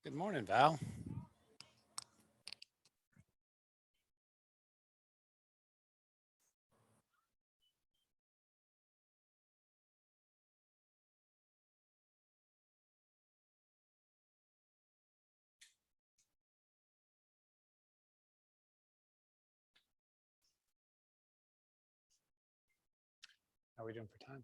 Good morning, Val. How are we doing for time?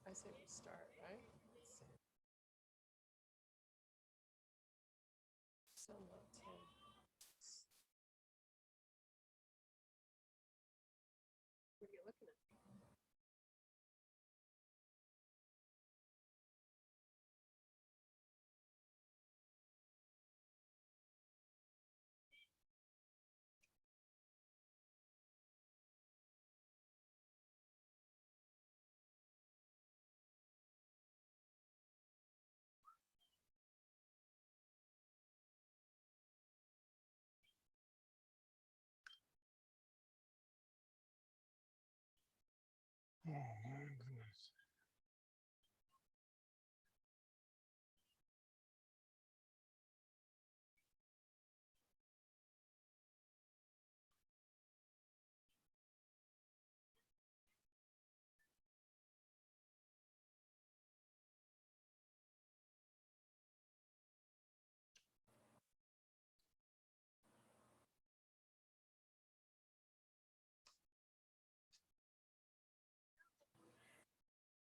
I say we start, right? Still not 10. What are you looking at? Oh, my goodness.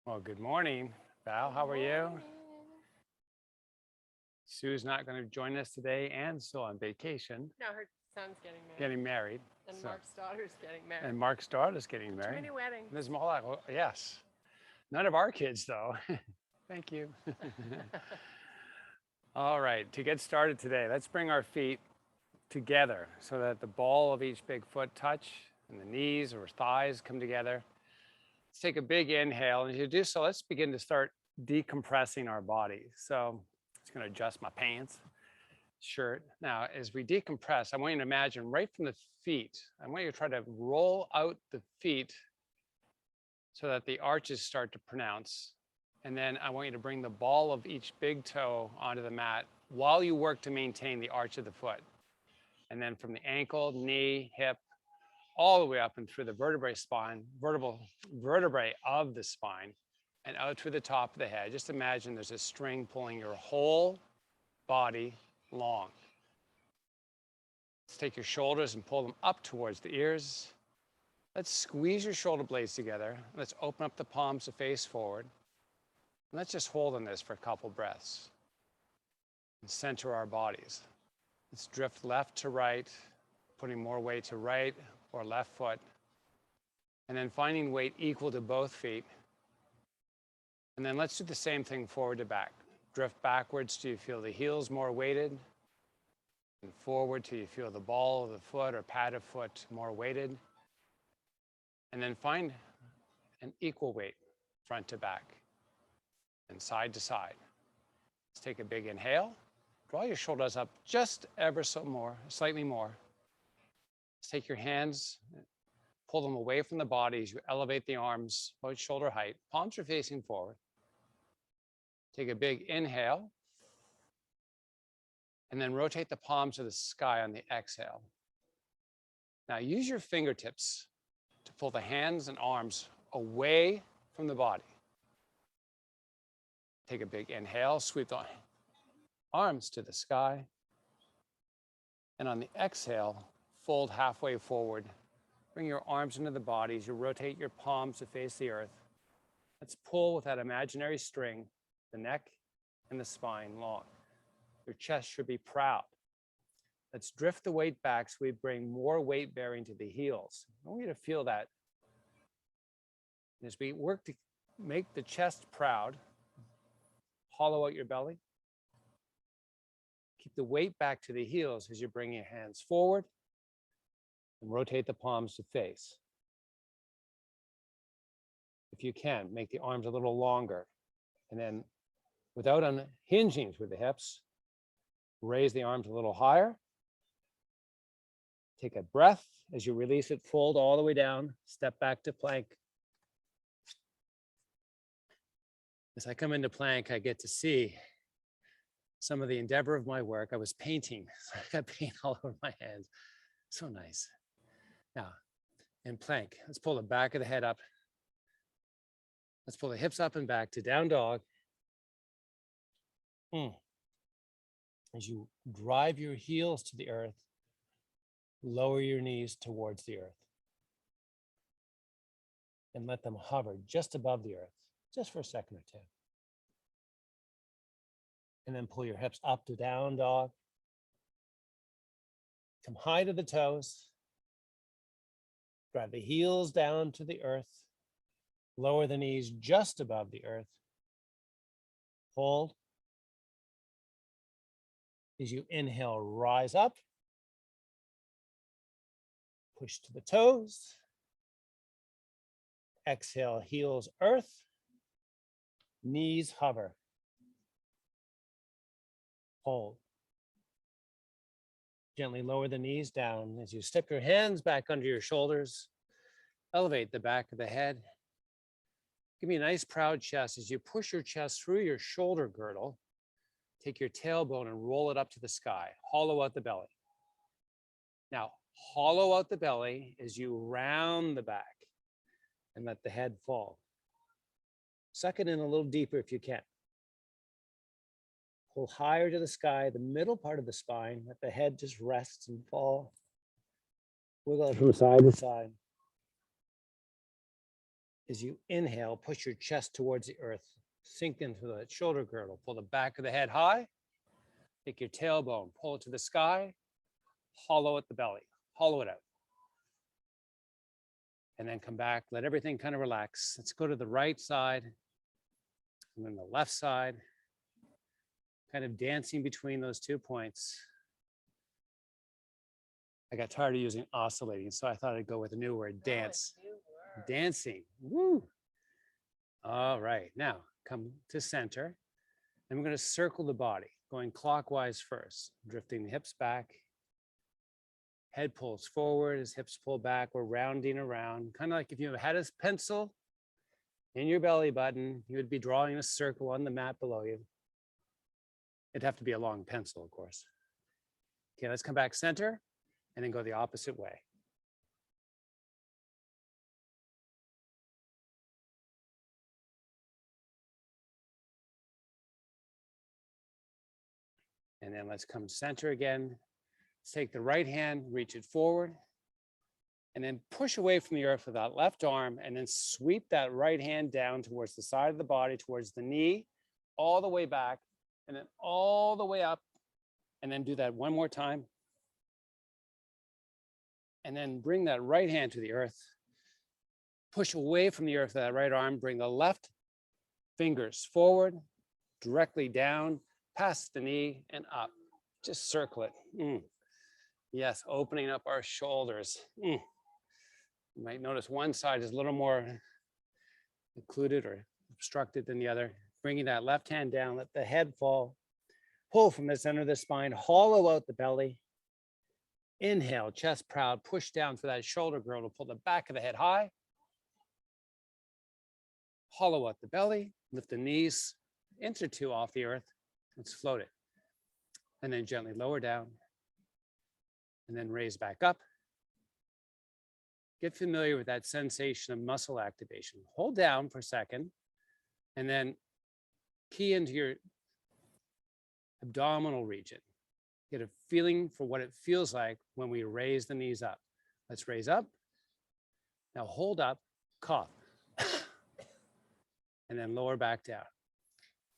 Well, good morning, Val. How are you? Sue's not going to join us today and still on vacation, No, her son's getting married. getting married. And so- Mark's daughter's getting married. And Mark's daughter's getting Too married. many weddings. Ms. Mollak, yes. None of our kids, though. Thank you. All right, to get started today, let's bring our feet together so that the ball of each big foot touch and the knees or thighs come together. Let's take a big inhale. And as you do so, let's begin to start decompressing our body. So just going to adjust my pants, shirt. Now, as we decompress, I want you to imagine right from the feet, I want you to try to roll out the feet so that the arches start to pronounce. And then I want you to bring the ball of each big toe onto the mat while you work to maintain the arch of the foot. And then from the ankle, knee, hip, all the way up and through the vertebrae of the spine and out through the top of the head. Just imagine there's a string pulling your whole body long. Let's take your shoulders and pull them up towards the ears. Let's squeeze your shoulder blades together. Let's open up the palms to face forward. And let's just hold on this for a couple breaths and center our bodies. Let's drift left to right, putting more weight to right or left foot, and then finding weight equal to both feet. And then let's do the same thing forward to back. Drift backwards till you feel the heels more weighted, and forward till you feel the ball of the foot or pad of foot more weighted. And then find an equal weight front to back and side to side. Let's take a big inhale. Draw your shoulders up just ever so more, slightly more. Let's take your hands, pull them away from the body as you elevate the arms about shoulder height. Palms are facing forward. Take a big inhale. And then rotate the palms to the sky on the exhale. Now use your fingertips to pull the hands and arms away from the body. Take a big inhale, sweep the arms to the sky. And on the exhale, fold halfway forward. Bring your arms into the body as you rotate your palms to face the earth. Let's pull with that imaginary string, the neck and the spine long. Your chest should be proud. Let's drift the weight back so we bring more weight bearing to the heels. I want you to feel that as we work to make the chest proud. Hollow out your belly. Keep the weight back to the heels as you bring your hands forward and rotate the palms to face. If you can, make the arms a little longer. And then without unhinging through the hips, raise the arms a little higher. Take a breath. As you release it, fold all the way down, step back to plank. As I come into plank, I get to see some of the endeavor of my work. I was painting, so I got paint all over my hands. So nice. Now, in plank, let's pull the back of the head up. Let's pull the hips up and back to down dog. As you drive your heels to the earth, lower your knees towards the earth. And let them hover just above the earth, just for a second or two. And then pull your hips up to down dog. Come high to the toes. Drive the heels down to the earth. Lower the knees just above the earth. Hold. As you inhale, rise up. Push to the toes. Exhale, heels earth. Knees hover. Hold. Gently lower the knees down as you step your hands back under your shoulders. Elevate the back of the head. Give me a nice proud chest as you push your chest through your shoulder girdle. Take your tailbone and roll it up to the sky. Hollow out the belly. Now, hollow out the belly as you round the back and let the head fall. Suck it in a little deeper if you can. Pull higher to the sky, the middle part of the spine. Let the head just rest and fall. Wiggle it from side to side. As you inhale, push your chest towards the earth. Sink into the shoulder girdle. Pull the back of the head high. Take your tailbone, pull it to the sky. Hollow out the belly. Hollow it out. And then come back. Let everything kind of relax. Let's go to the right side and then the left side. Kind of dancing between those 2 points. I got tired of using oscillating, so I thought I'd go with a new word, dance. Dancing. Woo. All right, now come to center. And we're going to circle the body, going clockwise first, drifting the hips back. Head pulls forward as hips pull back. We're rounding around, kind of like if you had a pencil in your belly button, you would be drawing a circle on the mat below you. It'd have to be a long pencil, of course. Okay, let's come back center and then go the opposite way. And then let's come center again. Let's take the right hand, reach it forward, and then push away from the earth with that left arm, and then sweep that right hand down towards the side of the body, towards the knee, all the way back, and then all the way up, and then do that one more time. And then bring that right hand to the earth. Push away from the earth with that right arm, bring the left fingers forward, directly down, past the knee and up. Just circle it. Yes, opening up our shoulders. You might notice one side is a little more occluded or obstructed than the other. Bringing that left hand down, let the head fall. Pull from the center of the spine, hollow out the belly. Inhale, chest proud, push down for that shoulder girdle, pull the back of the head high. Hollow out the belly, lift the knees, inch or two off the earth. Let's float it. And then gently lower down. And then raise back up. Get familiar with that sensation of muscle activation. Hold down for a second. And then key into your abdominal region. Get a feeling for what it feels like when we raise the knees up. Let's raise up. Now hold up, cough. and then lower back down.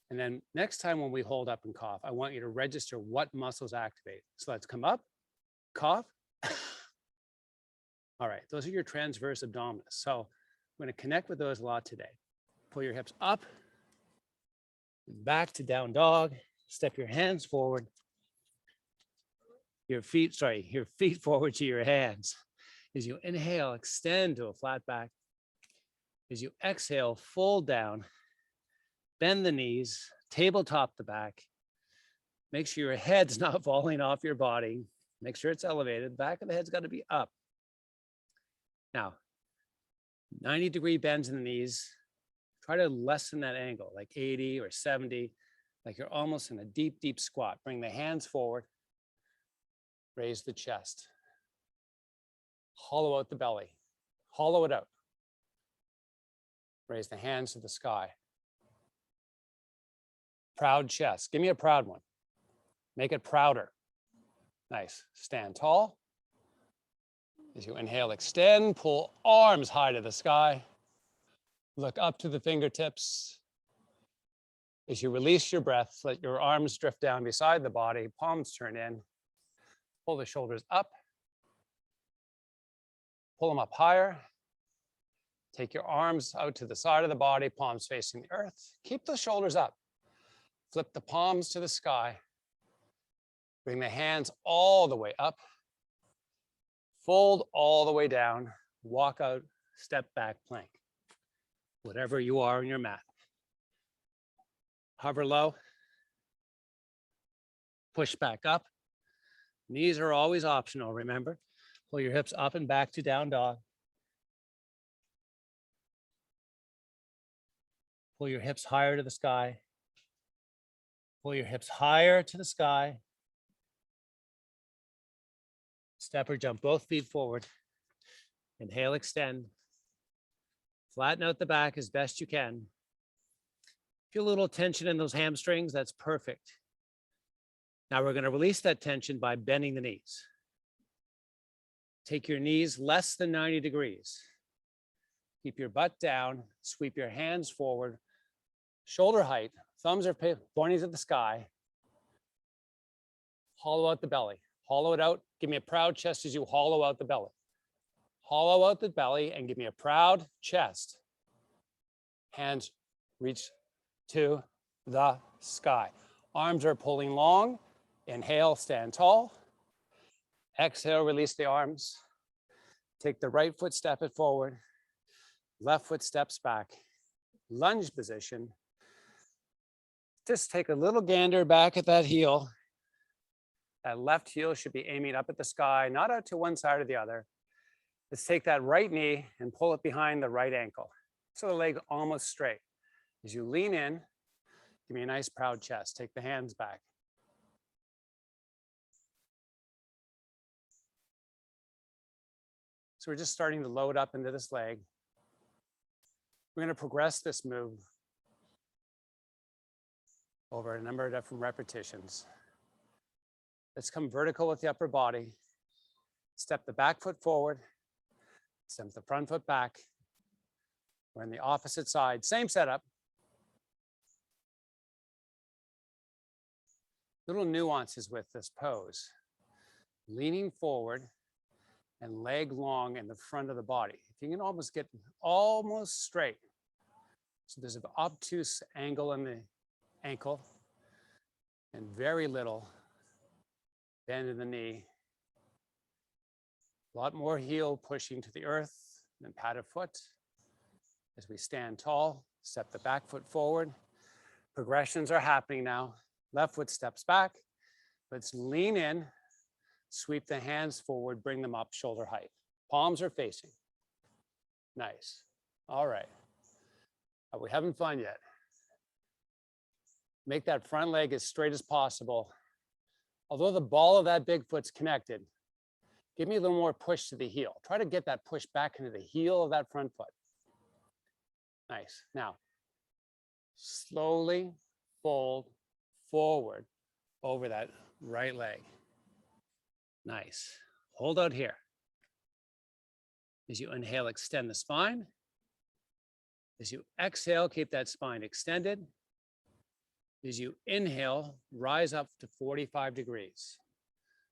And then next time when we hold up and cough, I want you to register what muscles activate. So let's come up, cough. All right, those are your transverse abdominis. So I'm going to connect with those a lot today. Pull your hips up, back to down dog. Step your hands forward. Your feet forward to your hands. As you inhale, extend to a flat back. As you exhale, fold down, bend the knees, tabletop the back. Make sure your head's not falling off your body. Make sure it's elevated. The back of the head's got to be up. Now, 90-degree bends in the knees. Try to lessen that angle, like 80 or 70, like you're almost in a deep, deep squat. Bring the hands forward. Raise the chest. Hollow out the belly. Hollow it out. Raise the hands to the sky. Proud chest. Give me a proud one. Make it prouder. Nice. Stand tall. As you inhale, extend, pull arms high to the sky. Look up to the fingertips. As you release your breath, let your arms drift down beside the body, palms turn in. Pull the shoulders up. Pull them up higher. Take your arms out to the side of the body, palms facing the earth. Keep the shoulders up. Flip the palms to the sky. Bring the hands all the way up. Fold all the way down. Walk out, step back, plank. Whatever you are on your mat. Hover low. Push back up. Knees are always optional, remember? Pull your hips up and back to down dog. Pull your hips higher to the sky. Pull your hips higher to the sky. Step or jump both feet forward. Inhale, extend. Flatten out the back as best you can. Feel a little tension in those hamstrings, that's perfect. Now we're going to release that tension by bending the knees. Take your knees less than 90 degrees. Keep your butt down, sweep your hands forward, shoulder height, thumbs are pointing to the sky. Hollow out the belly, hollow it out. Give me a proud chest as you hollow out the belly. Hollow out the belly and give me a proud chest. Hands reach to the sky. Arms are pulling long. Inhale, stand tall. Exhale, release the arms. Take the right foot, step it forward. Left foot steps back. Lunge position. Just take a little gander back at that heel. That left heel should be aiming up at the sky, not out to one side or the other. Let's take that right knee and pull it behind the right ankle. So the leg almost straight. As you lean in, give me a nice proud chest. Take the hands back. So we're just starting to load up into this leg. We're going to progress this move over a number of different repetitions. Let's come vertical with the upper body. Step the back foot forward. Step the front foot back. We're on the opposite side. Same setup. Little nuances with this pose. Leaning forward and leg long in the front of the body. If you can almost get almost straight. So there's an obtuse angle in the ankle and very little bend in the knee. A lot more heel pushing to the earth than padded foot. As we stand tall, step the back foot forward. Progressions are happening now. Left foot steps back. Let's lean in, sweep the hands forward, bring them up shoulder height. Palms are facing. Nice. All right. Are we having fun yet? Make that front leg as straight as possible. Although the ball of that big foot's connected, give me a little more push to the heel. Try to get that push back into the heel of that front foot. Nice. Now, slowly fold forward over that right leg. Nice. Hold out here. As you inhale, extend the spine. As you exhale, keep that spine extended. As you inhale, rise up to 45 degrees.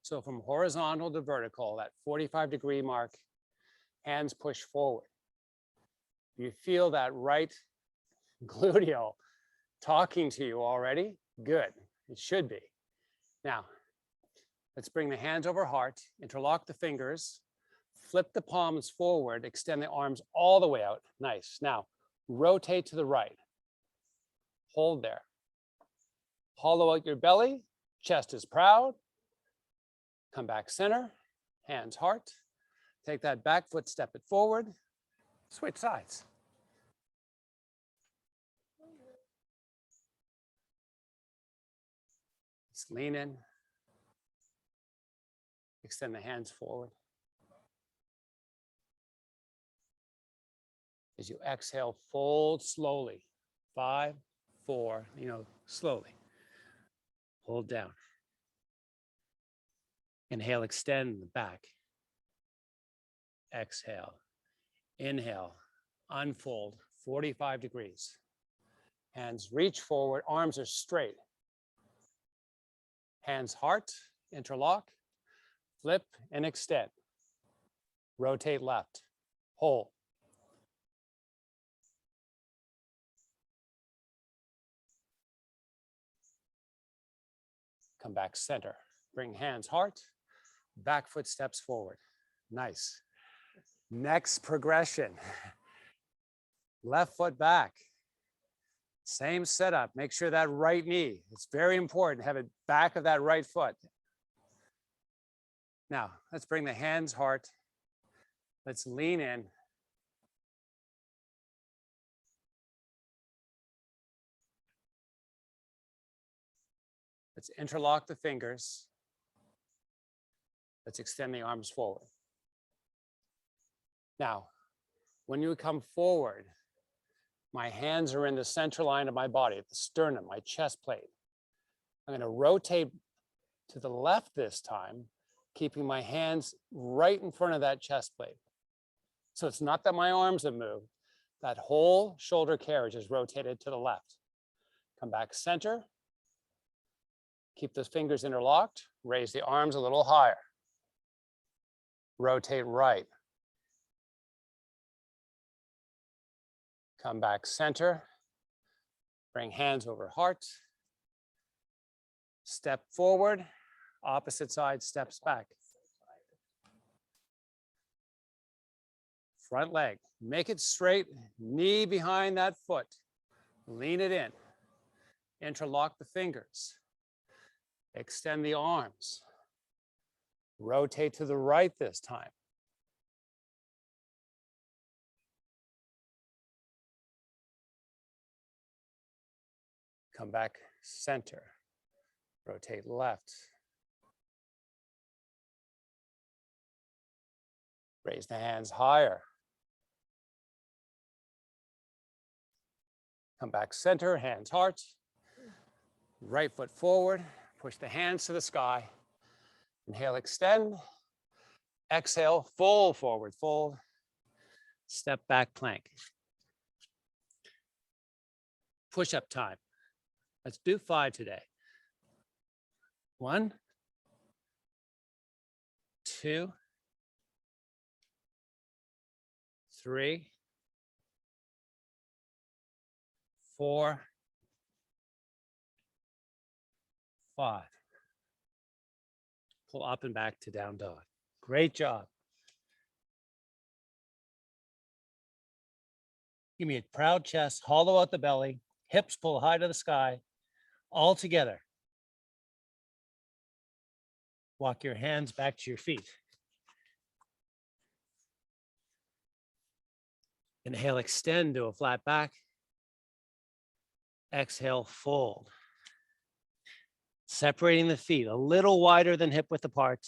So from horizontal to vertical, that 45-degree mark, hands push forward. You feel that right gluteal talking to you already? Good, it should be. Now, let's bring the hands over heart, interlock the fingers, flip the palms forward, extend the arms all the way out. Nice. Now, rotate to the right. Hold there. Hollow out your belly, chest is proud. Come back center, hands heart. Take that back foot, step it forward. Switch sides. Just lean in. Extend the hands forward. As you exhale, fold slowly. 5, 4, slowly. Hold down. Inhale, extend the back. Exhale. Inhale, unfold, 45 degrees. Hands reach forward, arms are straight. Hands heart, interlock, flip and extend. Rotate left, hold. Come back center. Bring hands heart, back foot steps forward. Nice. Next progression. Left foot back. Same setup. Make sure that right knee, it's very important, have it back of that right foot. Now, let's bring the hands heart. Let's lean in. Let's interlock the fingers. Let's extend the arms forward. Now, when you come forward, my hands are in the center line of my body, the sternum, my chest plate. I'm going to rotate to the left this time, keeping my hands right in front of that chest plate. So it's not that my arms have moved, that whole shoulder carriage is rotated to the left. Come back center. Keep those fingers interlocked. Raise the arms a little higher. Rotate right. Come back center. Bring hands over heart. Step forward. Opposite side steps back. Front leg. Make it straight. Knee behind that foot. Lean it in. Interlock the fingers. Extend the arms. Rotate to the right this time. Come back center. Rotate left. Raise the hands higher. Come back center, hands heart. Right foot forward. Push the hands to the sky. Inhale, extend. Exhale, fold forward, fold. Step back plank. Push-up time. Let's do 5 today. 1, 2, 3, 4, 5. Pull up and back to down dog. Great job. Give me a proud chest, hollow out the belly, hips pull high to the sky, all together. Walk your hands back to your feet. Inhale, extend to a flat back. Exhale, fold. Separating the feet a little wider than hip width apart.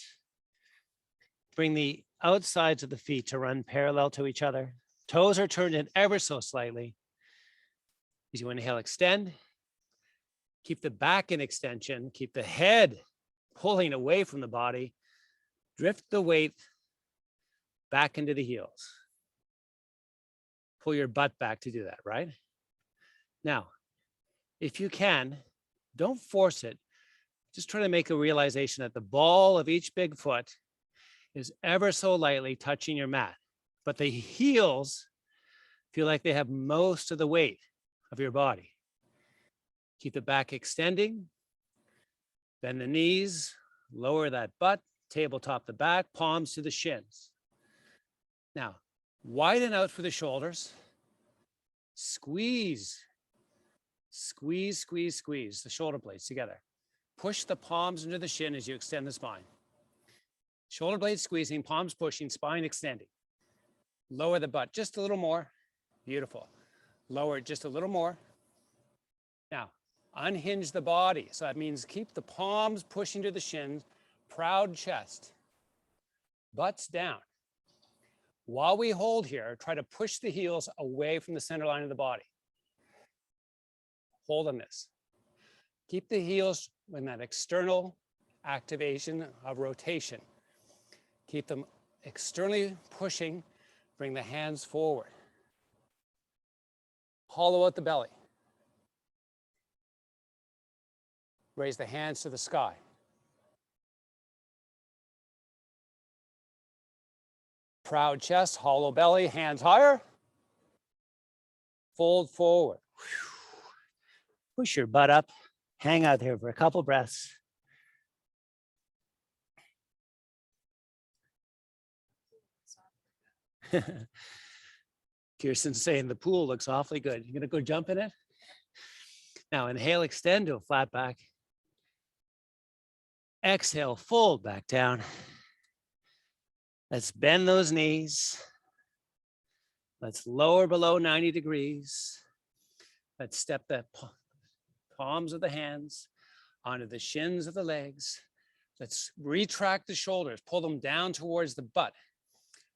Bring the outsides of the feet to run parallel to each other. Toes are turned in ever so slightly. As you inhale, extend. Keep the back in extension. Keep the head pulling away from the body. Drift the weight back into the heels. pull your butt back to do that, right? Now, if you can, don't force it. Just try to make a realization that the ball of each big foot is ever so lightly touching your mat, but the heels feel like they have most of the weight of your body. Keep the back extending, bend the knees, lower that butt, tabletop the back, palms to the shins. Now, widen out for the shoulders. Squeeze, squeeze, squeeze, squeeze the shoulder blades together. Push the palms into the shin as you extend the spine. Shoulder blades squeezing, palms pushing, spine extending. Lower the butt just a little more. Beautiful. Lower it just a little more. Now, unhinge the body. So that means keep the palms pushing to the shins, proud chest, butts down. While we hold here, try to push the heels away from the center line of the body. Hold on this. Keep the heels in that external activation of rotation. Keep them externally pushing, bring the hands forward. Hollow out the belly. Raise the hands to the sky. Proud chest, hollow belly, hands higher. Fold forward. Push your butt up. Hang out there for a couple breaths. Kirsten's saying the pool looks awfully good. You gonna go jump in it? Now inhale, extend to a flat back. Exhale, fold back down. Let's bend those knees. Let's lower below 90 degrees. Let's step the palms of the hands onto the shins of the legs. Let's retract the shoulders, pull them down towards the butt.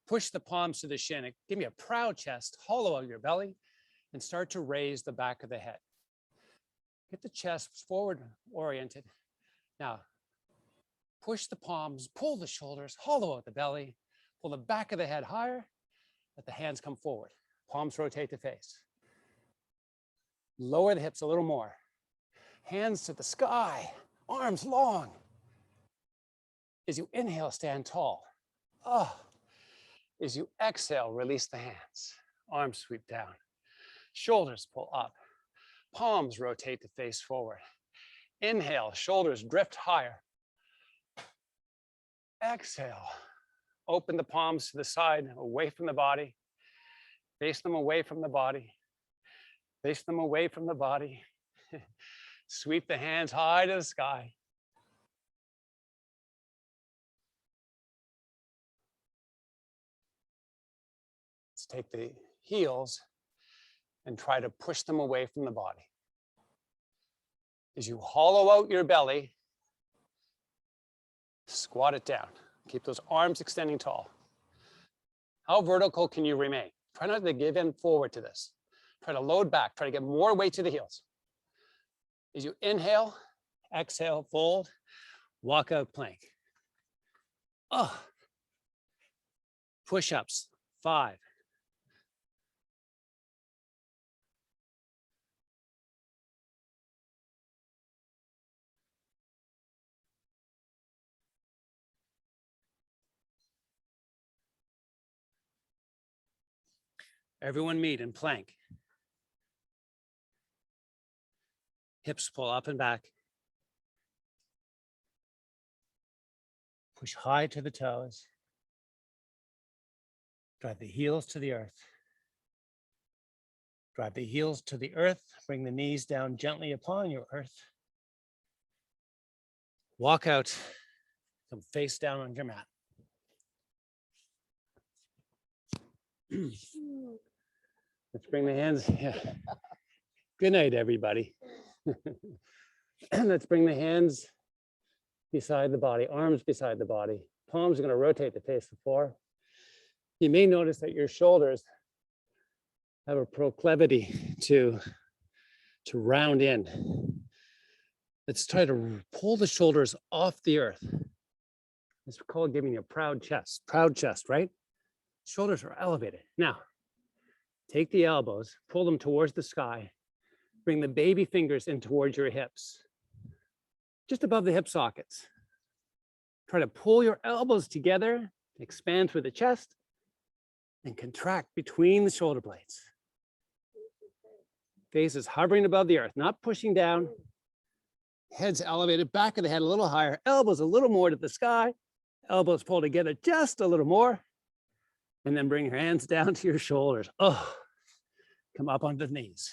Push the palms to the shin. Give me a proud chest, hollow out your belly, and start to raise the back of the head. Get the chest forward oriented. Now, push the palms, pull the shoulders, hollow out the belly, pull the back of the head higher, let the hands come forward. Palms rotate the face. Lower the hips a little more. Hands to the sky, arms long. As you inhale, stand tall. As you exhale, release the hands. Arms sweep down. Shoulders pull up. Palms rotate the face forward. Inhale, shoulders drift higher. Exhale, open the palms to the side, away from the body. Face them away from the body. Face them away from the body. Sweep the hands high to the sky. Let's take the heels and try to push them away from the body. As you hollow out your belly, squat it down. Keep those arms extending tall. How vertical can you remain? Try not to give in forward to this. Try to load back. Try to get more weight to the heels. As you inhale, exhale, fold, walk out plank. Push-ups, 5. Everyone meet in plank. Hips pull up and back. Push high to the toes. Drive the heels to the earth. Drive the heels to the earth. Bring the knees down gently upon your earth. Walk out. Come face down on your mat. Let's bring the hands. Yeah. Good night, everybody. Let's bring the hands beside the body, arms beside the body. Palms are going to rotate to face the floor. You may notice that your shoulders have a proclivity to round in. Let's try to pull the shoulders off the earth. It's called giving you a proud chest, right? Shoulders are elevated. Now, Take the elbows, pull them towards the sky. Bring the baby fingers in towards your hips, just above the hip sockets. Try to pull your elbows together, expand through the chest, and contract between the shoulder blades. Face is hovering above the earth, not pushing down. Head's elevated, back of the head a little higher, elbows a little more to the sky, elbows pull together just a little more, and then bring your hands down to your shoulders. Oh, come up onto the knees.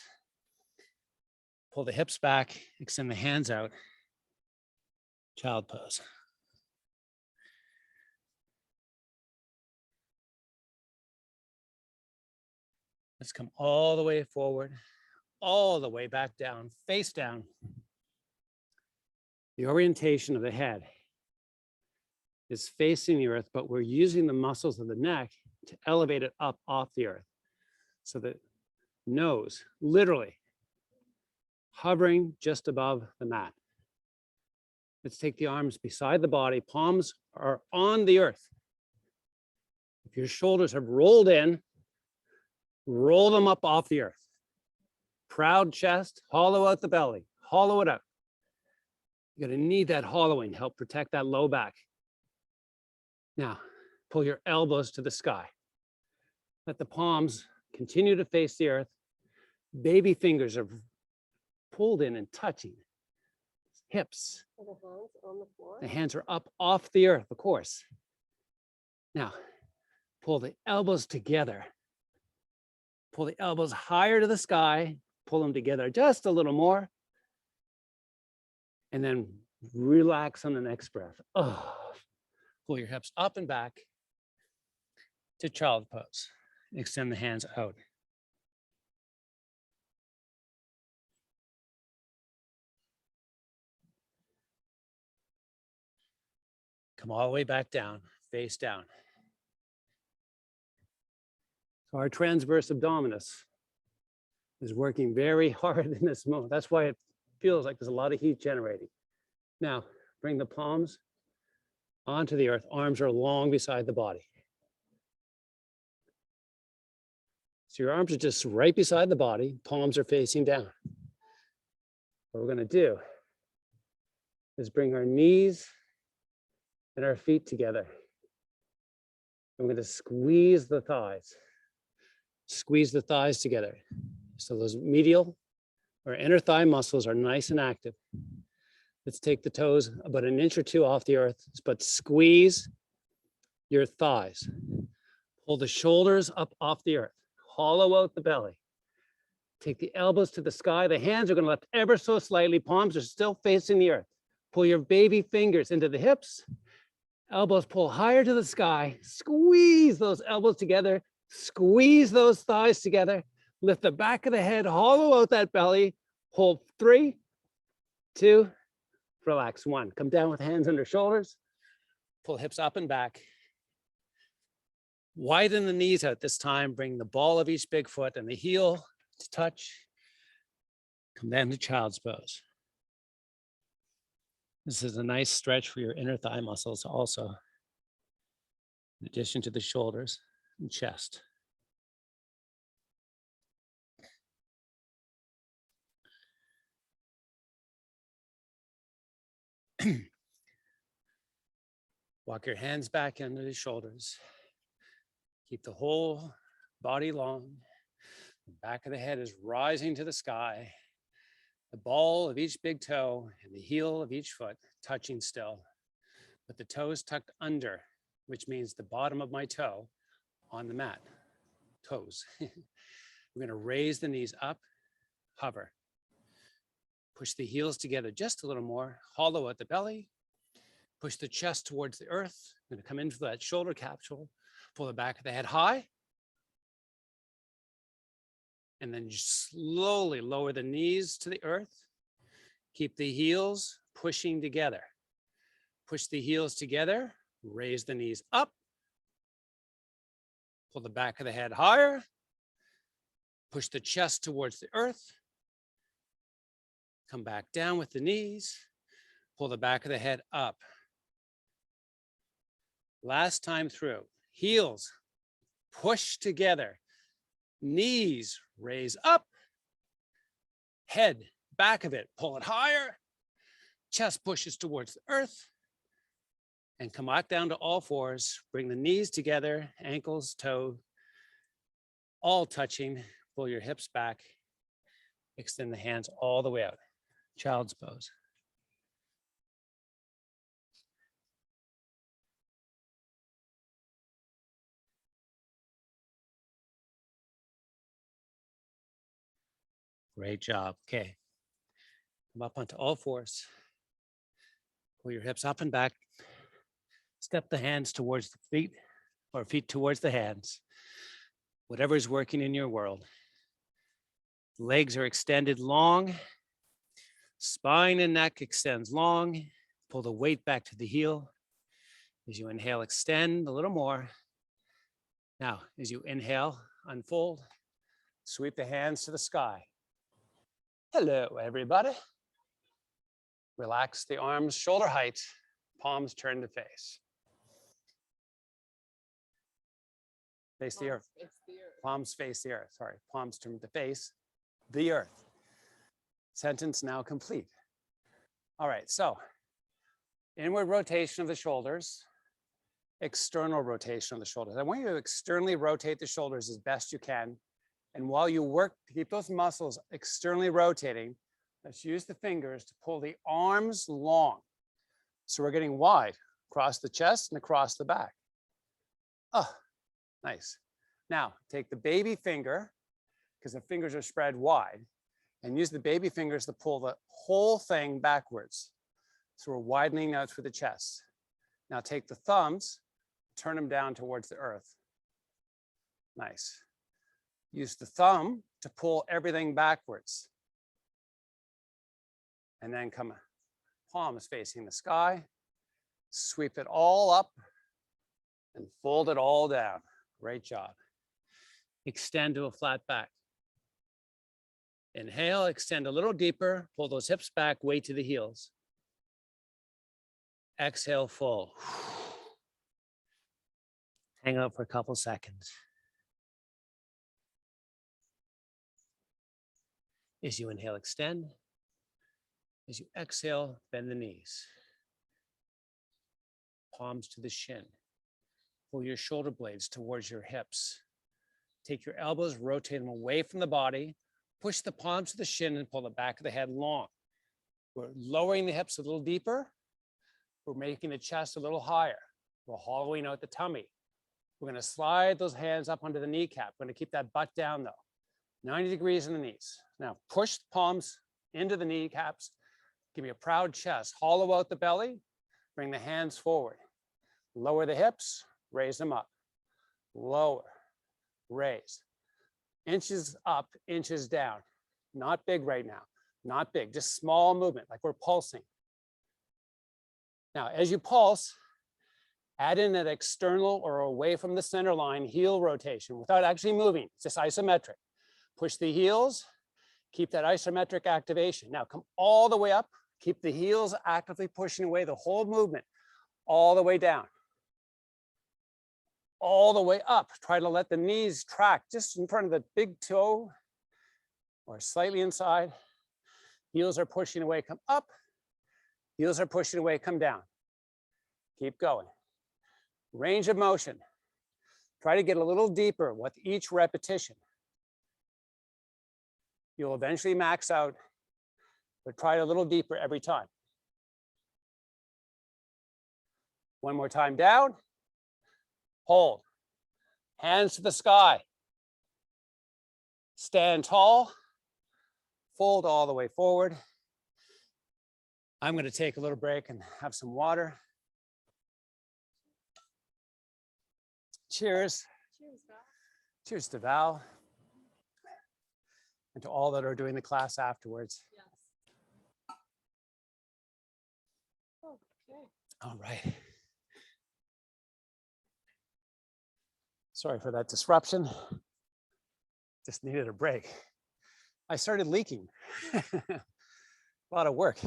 Pull the hips back, extend the hands out. Child pose. Let's come all the way forward, all the way back down, face down. The orientation of the head is facing the earth, but we're using the muscles of the neck to elevate it up off the earth. So the nose, literally, hovering just above the mat. Let's take the arms beside the body. Palms are on the earth. If your shoulders have rolled in, roll them up off the earth. Proud chest, hollow out the belly, hollow it out. You're gonna need that hollowing to help protect that low back. Now, pull your elbows to the sky. Let the palms continue to face the earth. Baby fingers are pulled in and touching. Hips. Are the hands on the floor? The hands are up off the earth, of course. Now, pull the elbows together. Pull the elbows higher to the sky. Pull them together just a little more. And then relax on the next breath. Oh, pull your hips up and back to child pose. Extend the hands out. Come all the way back down, face down. So our transverse abdominis is working very hard in this moment. That's why it feels like there's a lot of heat generating. Now, bring the palms onto the earth. Arms are long beside the body. So your arms are just right beside the body. Palms are facing down. What we're going to do is bring our knees and our feet together. I'm going to squeeze the thighs. Squeeze the thighs together. So those medial or inner thigh muscles are nice and active. Let's take the toes about an inch or two off the earth, but squeeze your thighs. Pull the shoulders up off the earth. Hollow out the belly. Take the elbows to the sky. The hands are going to lift ever so slightly. Palms are still facing the earth. Pull your baby fingers into the hips. Elbows pull higher to the sky. Squeeze those elbows together. Squeeze those thighs together. Lift the back of the head. Hollow out that belly. Hold 3, 2, relax 1. Come down with hands under shoulders. Pull hips up and back. Widen the knees out this time. Bring the ball of each big foot and the heel to touch. Come down to child's pose. This is a nice stretch for your inner thigh muscles also, in addition to the shoulders and chest. Walk your hands back under the shoulders. Keep the whole body long. The back of the head is rising to the sky. The ball of each big toe and the heel of each foot touching still, but the toes tucked under, which means the bottom of my toe on the mat. Toes. We're going to raise the knees up, hover. Push the heels together just a little more, hollow out the belly. Push the chest towards the earth. I'm going to come into that shoulder capsule, pull the back of the head high. And then just slowly lower the knees to the earth. Keep the heels pushing together. Push the heels together, raise the knees up. Pull the back of the head higher. Push the chest towards the earth. Come back down with the knees. Pull the back of the head up. Last time through, heels push together. Knees raise up. Head, back of it, pull it higher. Chest pushes towards the earth. And come back down to all fours. Bring the knees together, ankles, toe, all touching. Pull your hips back. Extend the hands all the way out. Child's pose. Great job. Okay. Come up onto all fours. Pull your hips up and back. Step the hands towards the feet or feet towards the hands. Whatever is working in your world. Legs are extended long. Spine and neck extends long. Pull the weight back to the heel. As you inhale, extend a little more. Now, as you inhale, unfold. Sweep the hands to the sky. Hello, everybody. Relax the arms, shoulder height, palms turn to face. Face the earth. Palms face the earth. Sorry, palms turn to face the earth. Sentence now complete. All right, so inward rotation of the shoulders, external rotation of the shoulders. I want you to externally rotate the shoulders as best you can. And while you work to keep those muscles externally rotating, let's use the fingers to pull the arms long. So we're getting wide across the chest and across the back. Oh, nice. Now take the baby finger, because the fingers are spread wide, and use the baby fingers to pull the whole thing backwards. So we're widening out through the chest. Now take the thumbs, turn them down towards the earth. Nice. Use the thumb to pull everything backwards. And then come palms facing the sky. Sweep it all up and fold it all down. Great job. Extend to a flat back. Inhale, extend a little deeper, pull those hips back, weight to the heels. Exhale, full. Hang out for a couple seconds. As you inhale, extend. As you exhale, bend the knees. Palms to the shin. Pull your shoulder blades towards your hips. Take your elbows, rotate them away from the body. Push the palms to the shin and pull the back of the head long. We're lowering the hips a little deeper. We're making the chest a little higher. We're hollowing out the tummy. We're going to slide those hands up onto the kneecap. We're going to keep that butt down though. 90 degrees in the knees. Now push the palms into the kneecaps. Give me a proud chest. Hollow out the belly. Bring the hands forward. Lower the hips. Raise them up. Lower. Raise. Inches up, inches down. Not big right now. Not big. Just small movement, like we're pulsing. Now, as you pulse, add in an external or away from the center line heel rotation without actually moving. It's just isometric. Push the heels. Keep that isometric activation. Now come all the way up. Keep the heels actively pushing away the whole movement, all the way down. All the way up. Try to let the knees track just in front of the big toe or slightly inside. Heels are pushing away, come up. Heels are pushing away, come down. Keep going. Range of motion. Try to get a little deeper with each repetition. You'll eventually max out, but try a little deeper every time. One more time down. Hold. Hands to the sky. Stand tall. Fold all the way forward. I'm going to take a little break and have some water. Cheers. Cheers, Val. Cheers to Val. And to all that are doing the class afterwards. Yes. Okay. All right. Sorry for that disruption. Just needed a break. I started leaking. A lot of work.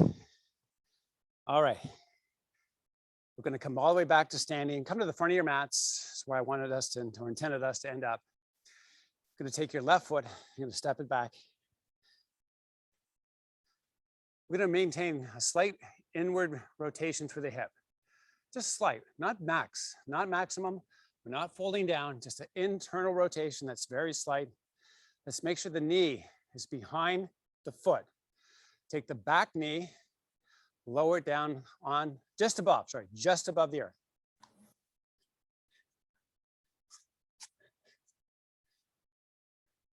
All right. We're going to come all the way back to standing. Come to the front of your mats. That's where I wanted us to, or intended us to end up. Going to take your left foot, you're going to step it back. We're going to maintain a slight inward rotation through the hip. Just slight, not max, not maximum. We're not folding down, just an internal rotation that's very slight. Let's make sure the knee is behind the foot. Take the back knee, lower it down on just above the earth.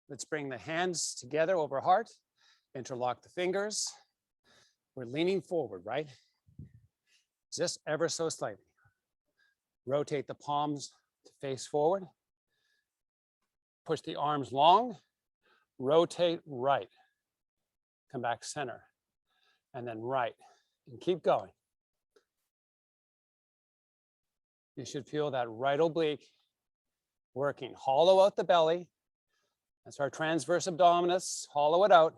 Let's bring the hands together over heart, interlock the fingers. We're leaning forward, right? Just ever so slightly. Rotate the palms to face forward. Push the arms long, rotate right. Come back center, and then right, and keep going. You should feel that right oblique working. Hollow out the belly. That's our transverse abdominis. Hollow it out.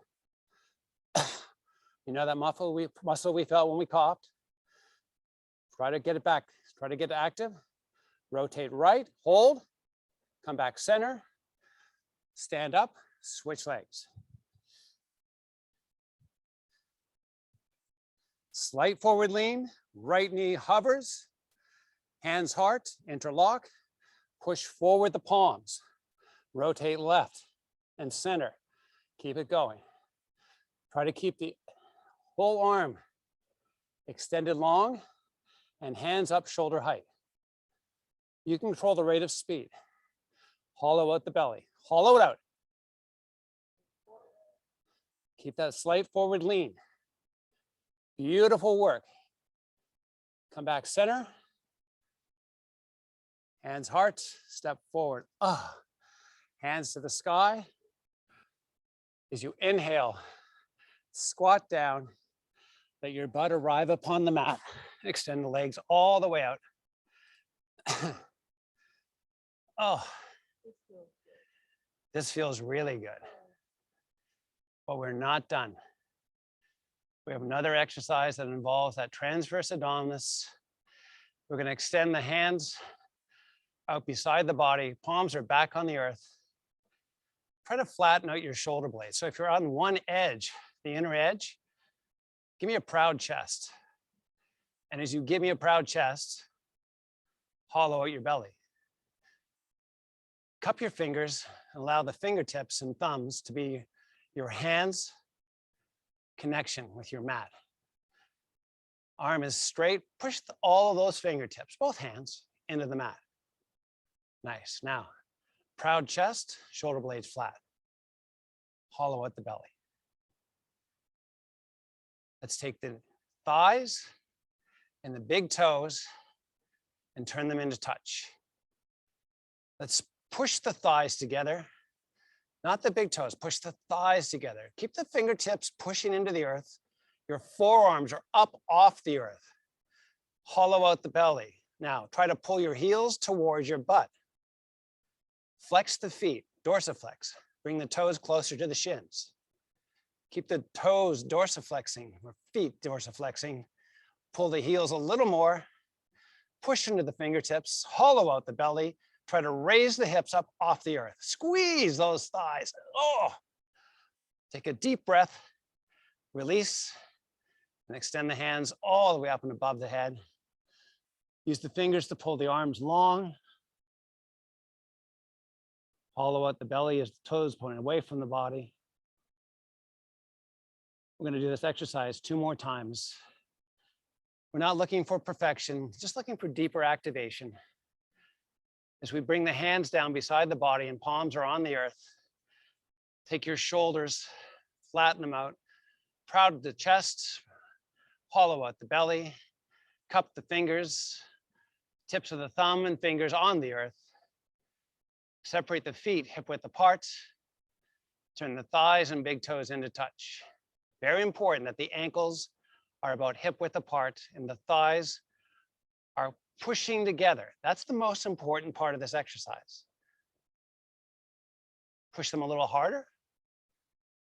You know that muscle we felt when we coughed? Try to get it back. Try to get active. Rotate right, hold, come back center, stand up, switch legs. Slight forward lean, right knee hovers, hands heart, interlock, push forward the palms, rotate left and center. Keep it going. Try to keep the whole arm extended long and hands up shoulder height. You can control the rate of speed. Hollow out the belly, hollow it out. Keep that slight forward lean. Beautiful work. Come back center. Hands heart, step forward. Hands to the sky. As you inhale, squat down, let your butt arrive upon the mat. Extend the legs all the way out. Oh, this feels really good. But we're not done. We have another exercise that involves that transverse abdominis. We're going to extend the hands out beside the body. Palms are back on the earth. Try to flatten out your shoulder blades. So if you're on one edge, the inner edge, give me a proud chest. And as you give me a proud chest, hollow out your belly. Cup your fingers and allow the fingertips and thumbs to be your hands' connection with your mat. Arm is straight. Push all of those fingertips, both hands, into the mat. Nice. Now, proud chest, shoulder blades flat. Hollow out the belly. Let's take the thighs and the big toes and turn them into touch. Let's push the thighs together, not the big toes, push the thighs together. Keep the fingertips pushing into the earth. Your forearms are up off the earth. Hollow out the belly. Now, try to pull your heels towards your butt. Flex the feet, dorsiflex. Bring the toes closer to the shins. Keep the toes dorsiflexing, or feet dorsiflexing. Pull the heels a little more. Push into the fingertips, hollow out the belly. Try to raise the hips up off the earth. Squeeze those thighs. Oh, take a deep breath, release, and extend the hands all the way up and above the head. Use the fingers to pull the arms long. Hollow out the belly as the toes pointing away from the body. We're going to do this exercise 2 more times. We're not looking for perfection, just looking for deeper activation. As we bring the hands down beside the body and palms are on the earth, take your shoulders, flatten them out, proud of the chest, hollow out the belly, cup the fingers, tips of the thumb and fingers on the earth. Separate the feet hip width apart, turn the thighs and big toes into touch. Very important that the ankles are about hip width apart and the thighs are pushing together. That's the most important part of this exercise. Push them a little harder.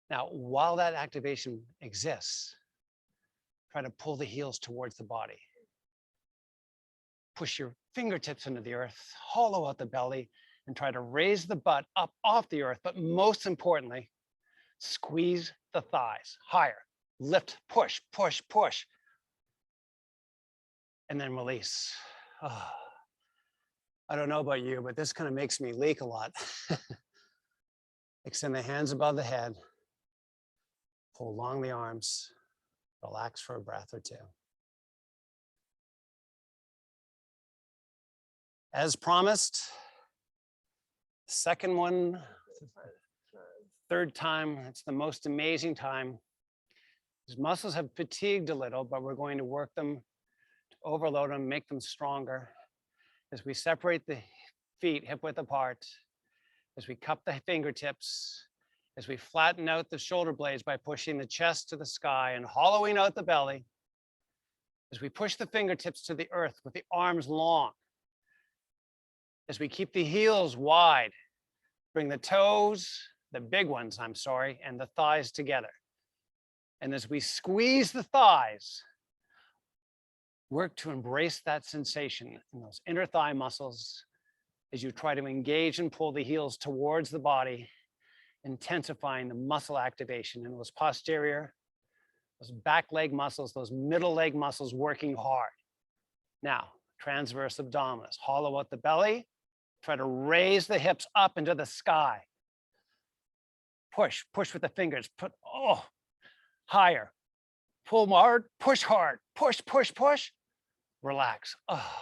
Now, while that activation exists, try to pull the heels towards the body. Push your fingertips into the earth, hollow out the belly, and try to raise the butt up off the earth. But most importantly, squeeze the thighs higher. Lift, push, push, push. And then release. Oh, I don't know about you, but this kind of makes me leak a lot. Extend the hands above the head. Pull along the arms. Relax for a breath or two. As promised, second one, third time, it's the most amazing time. These muscles have fatigued a little, but we're going to work them, to overload them, make them stronger. As we separate the feet hip width apart, as we cup the fingertips, as we flatten out the shoulder blades by pushing the chest to the sky and hollowing out the belly, as we push the fingertips to the earth with the arms long, as we keep the heels wide, bring the toes, the big ones, I'm sorry, and the thighs together. And as we squeeze the thighs, work to embrace that sensation in those inner thigh muscles as you try to engage and pull the heels towards the body, intensifying the muscle activation in those posterior, those back leg muscles, those middle leg muscles working hard. Now, transverse abdominis, hollow out the belly, try to raise the hips up into the sky. Push, push with the fingers, put, oh, higher. Pull hard, push, push, push. Relax. Oh.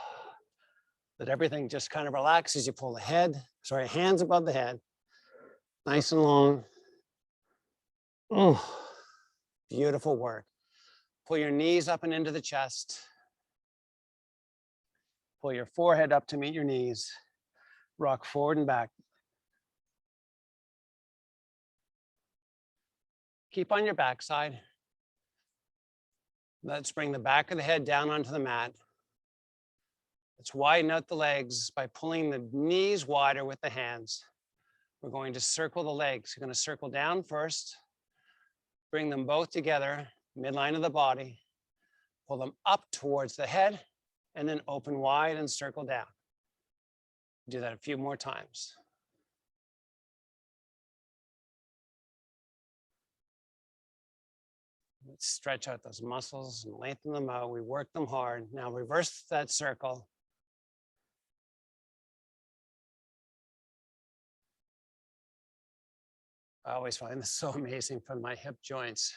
Let everything just kind of relax as you pull the head, hands above the head, nice and long. Oh, beautiful work. Pull your knees up and into the chest. Pull your forehead up to meet your knees. Rock forward and back. Keep on your backside. Let's bring the back of the head down onto the mat. Let's widen out the legs by pulling the knees wider with the hands. We're going to circle the legs. You're going to circle down first. Bring them both together, midline of the body. Pull them up towards the head, and then open wide and circle down. Do that a few more times. Let's stretch out those muscles and lengthen them out. We work them hard. Now reverse that circle. I always find this so amazing for my hip joints.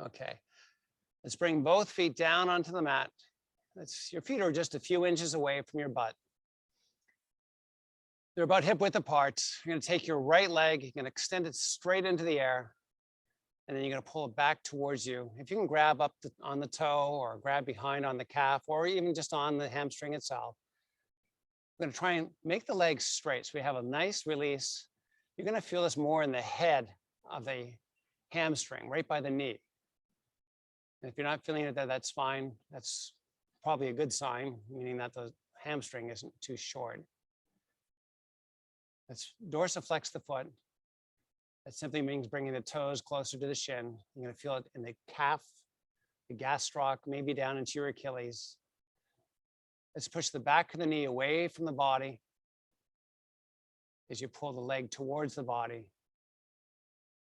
Okay, let's bring both feet down onto the mat. Your feet are just a few inches away from your butt. They're about hip width apart. You're going to take your right leg, you're going to extend it straight into the air, and then you're going to pull it back towards you. If you can grab up on the toe or grab behind on the calf or even just on the hamstring itself, we're going to try and make the legs straight so we have a nice release. You're going to feel this more in the head of the hamstring, right by the knee. And if you're not feeling it there, that's fine. That's probably a good sign, meaning that the hamstring isn't too short. Let's dorsiflex the foot. That simply means bringing the toes closer to the shin. You're going to feel it in the calf, the gastroc, maybe down into your Achilles. Let's push the back of the knee away from the body as you pull the leg towards the body,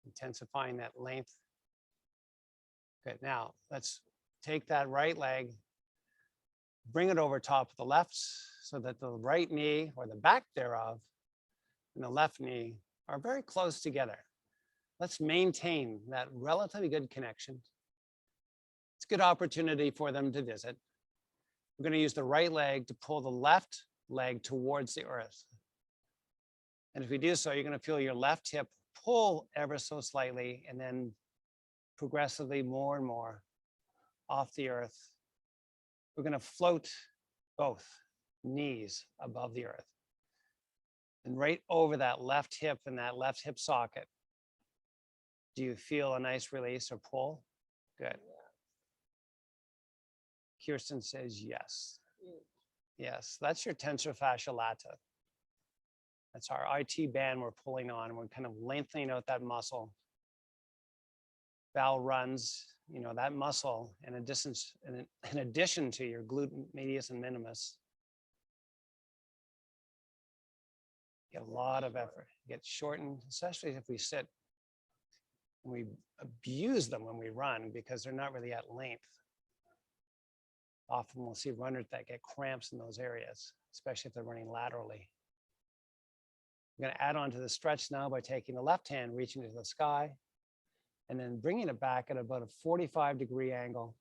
intensifying that length. Good. Now let's take that right leg, bring it over top of the left so that the right knee or the back thereof and the left knee are very close together. Let's maintain that relatively good connection. It's a good opportunity for them to visit. We're going to use the right leg to pull the left leg towards the earth. And if we do so, you're going to feel your left hip pull ever so slightly and then progressively more and more off the earth. We're going to float both knees above the earth. And right over that left hip and that left hip socket, do you feel a nice release or pull? Good. Kirsten says yes. Yes, that's your tensor fascia lata. That's our IT band we're pulling on. We're kind of lengthening out that muscle. Bowel runs, that muscle in addition to your glute medius and minimus. Get a lot of effort. Get shortened, especially if we sit. We abuse them when we run because they're not really at length. Often we'll see runners that get cramps in those areas, especially if they're running laterally. I'm going to add on to the stretch now by taking the left hand, reaching to the sky, and then bringing it back at about a 45-degree angle.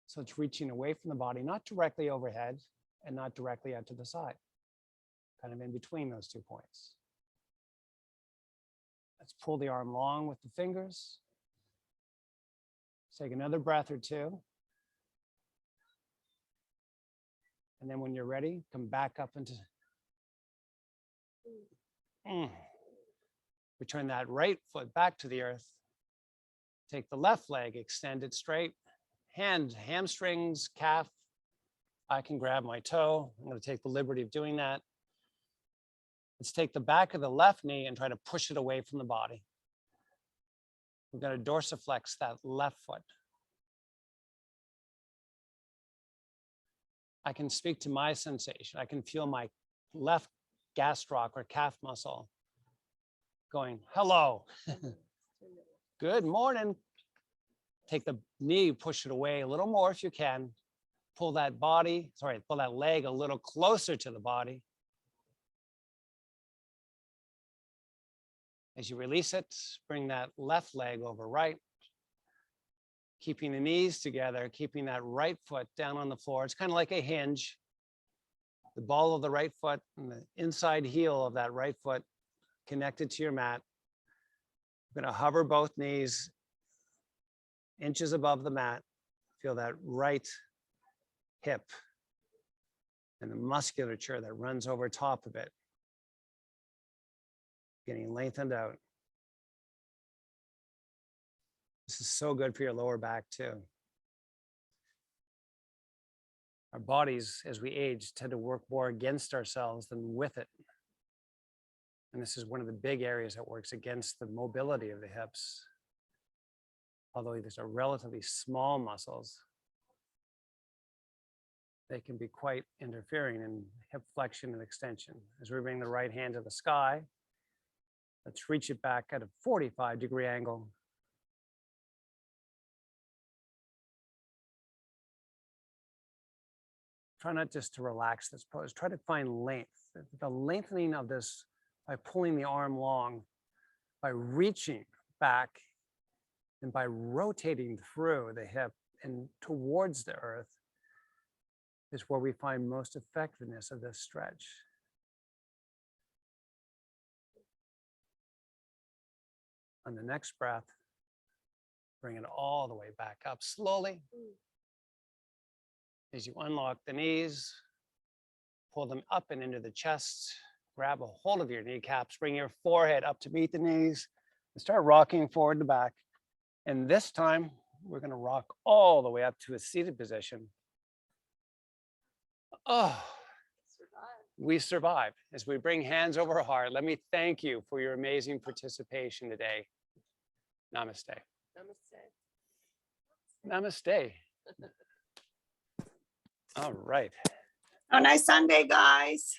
So it's reaching away from the body, not directly overhead and not directly out to the side, kind of in between those 2 points. Let's pull the arm long with the fingers. Take another breath or two. And then when you're ready, come back up into. Return that right foot back to the earth. Take the left leg, extend it straight. Hand, hamstrings, calf. I can grab my toe. I'm going to take the liberty of doing that. Let's take the back of the left knee and try to push it away from the body. We're going to dorsiflex that left foot. I can speak to my sensation. I can feel my left gastroc or calf muscle going, hello. Good morning. Take the knee, push it away a little more if you can. Pull that pull that leg a little closer to the body. As you release it, bring that left leg over right. Keeping the knees together, keeping that right foot down on the floor. It's kind of like a hinge. The ball of the right foot and the inside heel of that right foot connected to your mat. You're going to hover both knees inches above the mat. Feel that right hip and the musculature that runs over top of it. Getting lengthened out. This is so good for your lower back too. Our bodies, as we age, tend to work more against ourselves than with it. And this is one of the big areas that works against the mobility of the hips. Although these are relatively small muscles, they can be quite interfering in hip flexion and extension. As we bring the right hand to the sky, let's reach it back at a 45-degree angle. Try not just to relax this pose, try to find length. The lengthening of this by pulling the arm long, by reaching back and by rotating through the hip and towards the earth is where we find most effectiveness of this stretch. On the next breath, bring it all the way back up slowly. As you unlock the knees, pull them up and into the chest, grab a hold of your kneecaps, bring your forehead up to meet the knees, and start rocking forward to back. And this time, we're going to rock all the way up to a seated position. Oh, we survived. As we bring hands over heart, let me thank you for your amazing participation today. Namaste. Namaste. Namaste. All right. Have a nice Sunday, guys.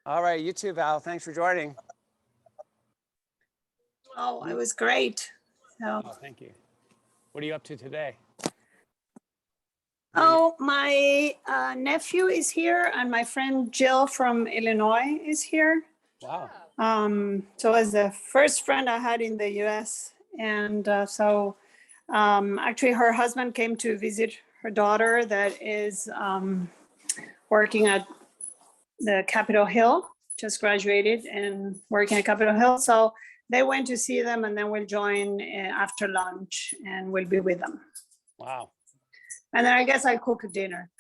All right, you too, Val. Thanks for joining. Oh, it was great. So, Oh, thank you. What are you up to today? oh, my nephew is here and my friend Jill from Illinois is here. Wow. So as the first friend I had in the US. And actually her husband came to visit her daughter that is working at the Capitol Hill, just graduated and working at Capitol Hill. So they went to see them and then we'll join after lunch and we'll be with them. Wow. And then I guess I'll cook a dinner.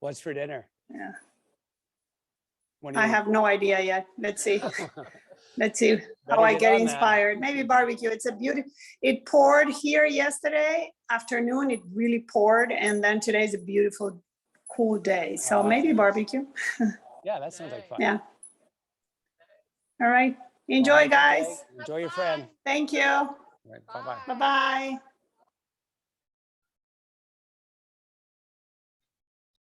What's for dinner? Yeah. When do I you- have no idea yet. Let's see. Let's see how Better I get get on that. inspired. Maybe barbecue. It's a beauty. It poured here yesterday afternoon. It really poured. And then today's a beautiful, cool day. So Oh, that's maybe nice. barbecue. Yeah, that sounds like fun. Yeah. All right. Well, Enjoy, have a good day. guys. Enjoy your friend. Thank you. All right, bye-bye. Bye-bye.